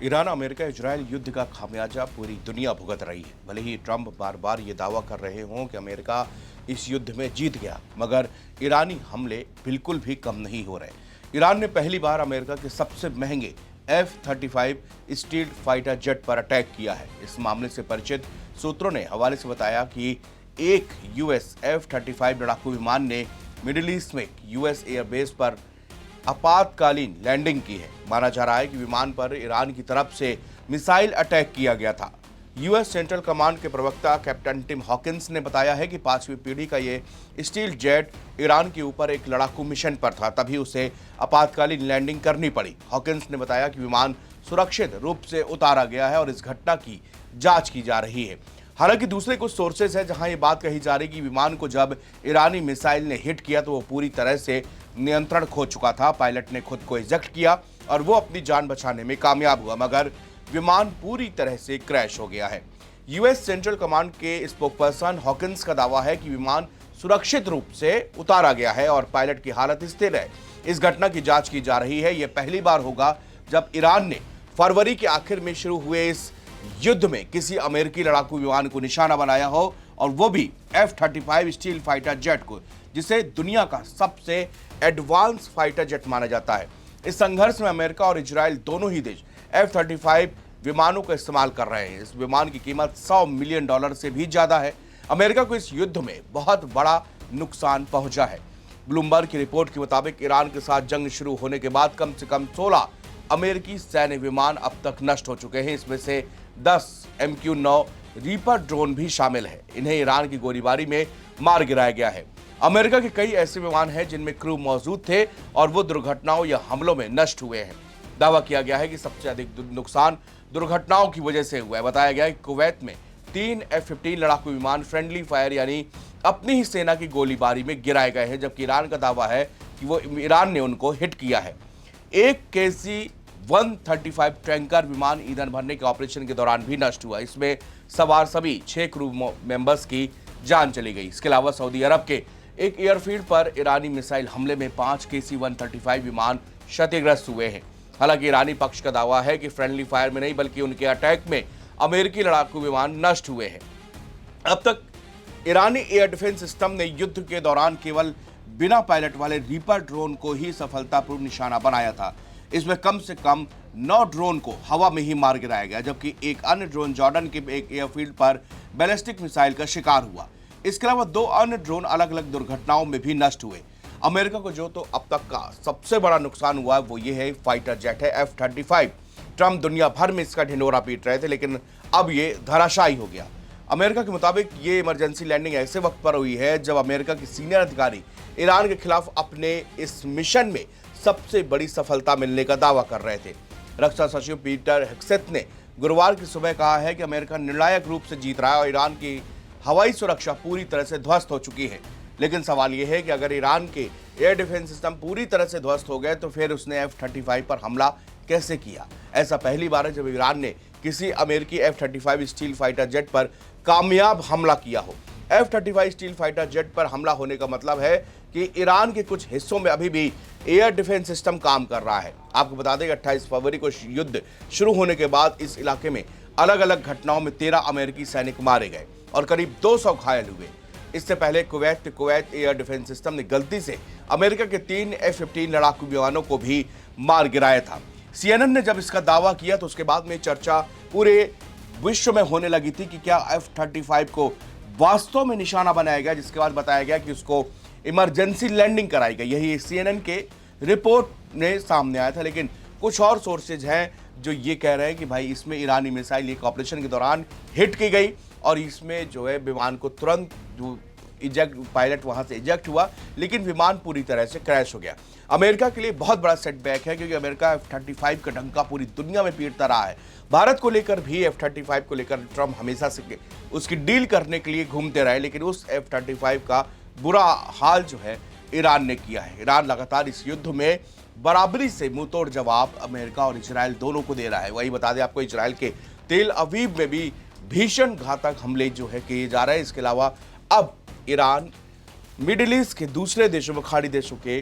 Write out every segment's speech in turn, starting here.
Iran America Israel युद्ध का खामियाजा पूरी दुनिया भुगत रही है। भले ही ट्रंप बार बार ये दावा कर रहे हों कि अमेरिका इस युद्ध में जीत गया, मगर ईरानी हमले बिल्कुल भी कम नहीं हो रहे। ईरान ने पहली बार अमेरिका के सबसे महंगे F-35 स्टील्थ फाइटर जेट पर अटैक किया है। इस मामले से परिचित सूत्रों ने हवाले से बताया कि एक यूएस F-35 लड़ाकू विमान ने मिडिल ईस्ट में यूएस एयरबेस पर आपातकालीन लैंडिंग की है। माना जा रहा है कि विमान पर ईरान की तरफ से मिसाइल अटैक किया गया था। यूएस सेंट्रल कमांड के प्रवक्ता कैप्टन टिम हॉकिंस ने बताया है कि 5वीं पीढ़ी का ये स्टील्थ जेट ईरान के ऊपर एक लड़ाकू मिशन पर था, तभी उसे आपातकालीन लैंडिंग करनी पड़ी। हॉकिंस ने बताया कि विमान सुरक्षित रूप से उतारा गया है और इस घटना की जांच की जा रही है। हालांकि दूसरे कुछ सोर्सेज हैं जहां ये बात कही जा रही कि विमान को जब ईरानी मिसाइल ने हिट किया तो वो पूरी तरह से नियंत्रण खो चुका था। पायलट ने खुद को इजेक्ट किया और वो अपनी जान बचाने में कामयाब हुआ, मगर विमान पूरी तरह से क्रैश हो गया है। यूएस सेंट्रल कमांड के स्पोकपर्सन हॉकिंस का दावा है कि विमान सुरक्षित रूप से उतारा गया है और पायलट की हालत स्थिर है। इस घटना की जांच की जा रही है। यह पहली बार होगा जब ईरान ने फरवरी के आखिर में शुरू हुए इस युद्ध में किसी अमेरिकी लड़ाकू विमान को निशाना बनाया हो, और वो भी F-35 स्टील्थ फाइटर जेट को, जिसे दुनिया का सबसे एडवांस फाइटर जेट माना जाता है। इस संघर्ष में अमेरिका और इजराइल दोनों ही देश F-35 विमानों का इस्तेमाल कर रहे हैं। इस विमान की कीमत $100 मिलियन से भी ज्यादा है। अमेरिका को इस युद्ध में बहुत बड़ा नुकसान पहुंचा है। ब्लूमबर्ग की रिपोर्ट के मुताबिक ईरान के साथ जंग शुरू होने के बाद कम से कम 16 अमेरिकी सैन्य विमान अब तक नष्ट हो चुके हैं। इसमें से 10 MQ-9 रीपर ड्रोन भी शामिल है। इन्हें ईरान की गोलीबारी में मार गिराया गया है। अमेरिका के कई ऐसे विमान हैं जिनमें क्रू मौजूद थे और वो दुर्घटनाओं या हमलों में नष्ट हुए हैं। दावा किया गया है कि सबसे अधिक नुकसान दुर्घटनाओं की वजह से हुआ है। बताया गया है कि कुवैत में 3 F-15 लड़ाकू विमान फ्रेंडली फायर यानी अपनी ही सेना की गोलीबारी में गिराए गए हैं, जबकि ईरान का दावा है कि वो ईरान ने उनको हिट किया है। एक KC-135 टैंकर विमान ईंधन भरने के ऑपरेशन के दौरान भी नष्ट हुआ। इसमें सवार सभी 6 क्रू मेंबर्स की जान चली गई। इसके अलावा सऊदी अरब के एक एयरफील्ड पर ईरानी मिसाइल हमले में 5 KC-135 विमान क्षतिग्रस्त हुए हैं। हालांकि ईरानी पक्ष का दावा है कि फ्रेंडली फायर में नहीं बल्कि उनके अटैक में अमेरिकी लड़ाकू विमान नष्ट हुए हैं। अब तक ईरानी एयर डिफेंस सिस्टम ने युद्ध के दौरान केवल बिना पायलट वाले रीपर ड्रोन को ही सफलतापूर्वक निशाना बनाया था। इसमें कम से कम 9 ड्रोन को हवा में ही मार गिराया गया, जबकि एक अन्य ड्रोन जॉर्डन के एक एयरफील्ड पर बैलिस्टिक मिसाइल का शिकार हुआ। इसके अलावा 2 अन्य ड्रोन अलग अलग दुर्घटनाओं में भी नष्ट हुए। अमेरिका को जो तो अब तक का सबसे बड़ा नुकसान हुआ वो ये है फाइटर जेट है F-35। ट्रंप दुनिया भर में इसका ढिंढोरा पीट रहे थे, लेकिन अब ये धराशायी हो गया। अमेरिका के मुताबिक ये इमरजेंसी लैंडिंग ऐसे वक्त पर हुई है जब अमेरिका के सीनियर अधिकारी ईरान के खिलाफ अपने इस मिशन में सबसे बड़ी सफलता मिलने का दावा कर रहे थे। रक्षा सचिव पीटर हेक्सेथ ने गुरुवार की सुबह कहा है कि अमेरिका निर्णायक रूप से जीत रहा है और ईरान की हवाई सुरक्षा पूरी तरह से ध्वस्त हो चुकी है। लेकिन सवाल यह है कि अगर ईरान के एयर डिफेंस सिस्टम पूरी तरह से ध्वस्त हो गए तो फिर उसने F-35 पर हमला कैसे किया? ऐसा पहली बार है जब ईरान ने किसी अमेरिकी F-35 स्टील्थ फाइटर जेट पर कामयाब हमला किया हो। F-35 स्टील्थ फाइटर जेट पर हमला होने का मतलब है कि ईरान के कुछ हिस्सों में अभी भी एयर डिफेंस सिस्टम काम कर रहा है। आपको बता दें कि 28 फरवरी को युद्ध शुरू होने के बाद इस इलाके में अलग अलग घटनाओं में 13 अमेरिकी सैनिक मारे गए और करीब 200 घायल हुए। इससे पहले कुवैत एयर डिफेंस सिस्टम ने गलती से अमेरिका के 3 F-15 लड़ाकू विमानों को भी मार गिराया था। CNN ने जब इसका दावा किया तो उसके बाद में चर्चा पूरे विश्व में होने लगी थी कि क्या F-35 को वास्तव में निशाना बनाया गया, जिसके बाद बताया गया कि उसको इमरजेंसी लैंडिंग कराई गई। यही CNN के रिपोर्ट ने सामने आया था, लेकिन कुछ और सोर्सेज हैं जो ये कह रहे हैं कि भाई इसमें ईरानी मिसाइल एक ऑपरेशन के दौरान हिट की गई और इसमें जो है विमान को तुरंत पायलट वहां से इजेक्ट हुआ, लेकिन विमान पूरी तरह से क्रैश हो गया। अमेरिका के लिए बहुत बड़ा सेटबैक है क्योंकि अमेरिका F-35 का डंका पूरी दुनिया में पीटता रहा है। भारत को लेकर भी F-35 को लेकर ट्रंप हमेशा से उसकी डील करने के लिए घूमते रहे, लेकिन उस F-35 का बुरा हाल जो है ईरान ने किया है। ईरान लगातार इस युद्ध में बराबरी से मुंहतोड़ जवाब अमेरिका और इजराइल दोनों को दे रहा है। वही बता दें आपको, इजराइल के तेल अवीव में भी भीषण घातक हमले जो है किए जा रहे हैं। इसके अलावा अब ईरान मिडिल ईस्ट के दूसरे देशों में, खाड़ी देशों के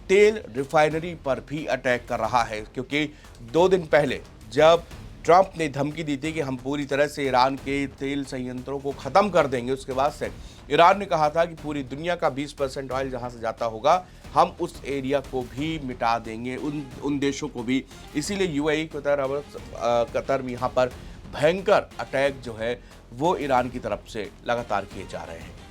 तेल रिफाइनरी पर भी अटैक कर रहा है, क्योंकि 2 दिन पहले जब ट्रंप ने धमकी दी थी कि हम पूरी तरह से ईरान के तेल संयंत्रों को ख़त्म कर देंगे, उसके बाद से ईरान ने कहा था कि पूरी दुनिया का 20% ऑयल जहां से जाता होगा हम उस एरिया को भी मिटा देंगे, उन देशों को भी। इसीलिए यूएई कतर में यहाँ पर भयंकर अटैक जो है वो ईरान की तरफ से लगातार किए जा रहे हैं।